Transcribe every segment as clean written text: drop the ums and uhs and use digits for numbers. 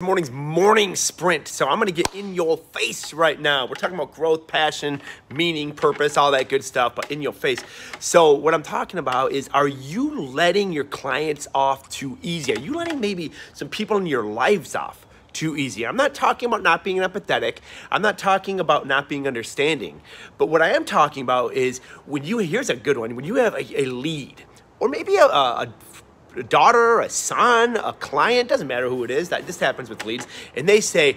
Morning's morning sprint. So I'm going to get in your face right now. We're talking about growth, passion, meaning, purpose, all that good stuff, but in your face. So what I'm talking about is, are you letting your clients off too easy? Are you letting maybe some people in your lives off too easy? I'm not talking about not being empathetic. I'm not talking about not being understanding. But what I am talking about is here's a good one, when you have a lead, or maybe a daughter, a son, a client, doesn't matter who it is, this happens with leads, and they say,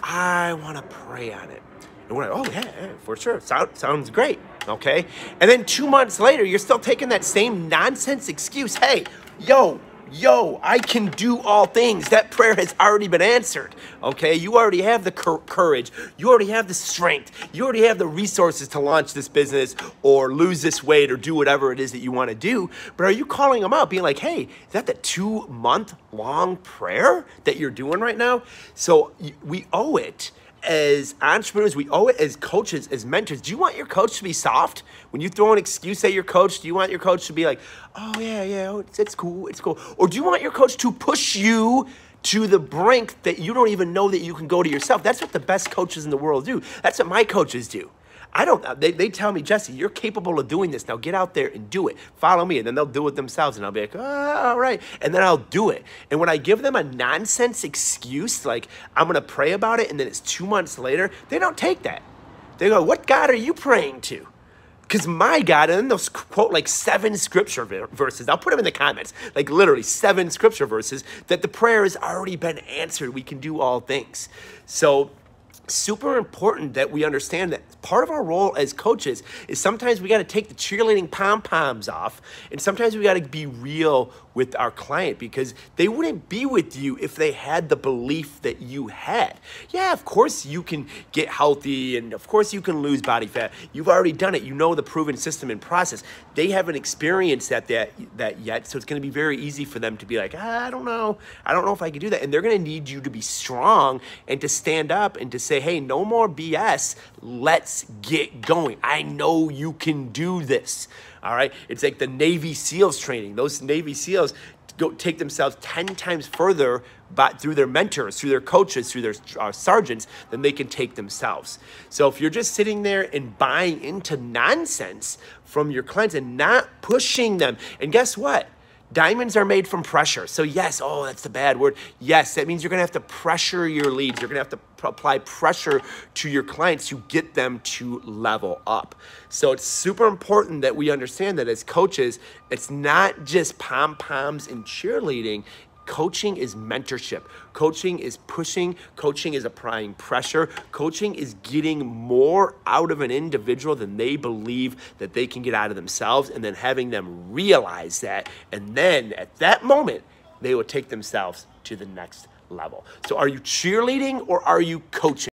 I want to pray on it. And we're like, oh yeah, for sure, sounds great, okay? And then 2 months later, you're still taking that same nonsense excuse. Hey, yo, I can do all things. That prayer has already been answered, okay? You already have the courage. You already have the strength. You already have the resources to launch this business or lose this weight or do whatever it is that you want to do. But are you calling them out, being like, hey, is that the 2-month-long prayer that you're doing right now? So we owe it as entrepreneurs, we owe it as coaches, as mentors. Do you want your coach to be soft? When you throw an excuse at your coach, do you want your coach to be like, oh yeah, it's cool. Or do you want your coach to push you to the brink that you don't even know that you can go to yourself? That's what the best coaches in the world do. That's what my coaches do. They tell me, Jesse, you're capable of doing this. Now get out there and do it. Follow me. And then they'll do it themselves. And I'll be like, oh, all right. And then I'll do it. And when I give them a nonsense excuse, like I'm going to pray about it, and then it's 2 months later, they don't take that. They go, what God are you praying to? Because my God, and then they'll quote like 7 scripture verses. I'll put them in the comments, like literally 7 scripture verses that the prayer has already been answered. We can do all things. So super important that we understand that part of our role as coaches is sometimes we got to take the cheerleading pom-poms off, and sometimes we got to be real with our client, because they wouldn't be with you if they had the belief that you had. Yeah, of course you can get healthy, and of course you can lose body fat. You've already done it. You know the proven system and process. They haven't experienced that yet, so it's going to be very easy for them to be like, I don't know if I can do that. And they're going to need you to be strong and to stand up and to say, hey, no more BS. Let's get going. I know you can do this. All right. It's like the Navy SEALs training. Those Navy SEALs go take themselves 10 times further through their mentors, through their coaches, through their sergeants than they can take themselves. So if you're just sitting there and buying into nonsense from your clients and not pushing them, and guess what? Diamonds are made from pressure. So yes, oh, that's the bad word. Yes, that means you're going to have to pressure your leads. You're going to have to apply pressure to your clients to get them to level up. So it's super important that we understand that as coaches, it's not just pom-poms and cheerleading. Coaching is mentorship. Coaching is pushing. Coaching is applying pressure. Coaching is getting more out of an individual than they believe that they can get out of themselves, and then having them realize that. And then at that moment, they will take themselves to the next level. So are you cheerleading or are you coaching?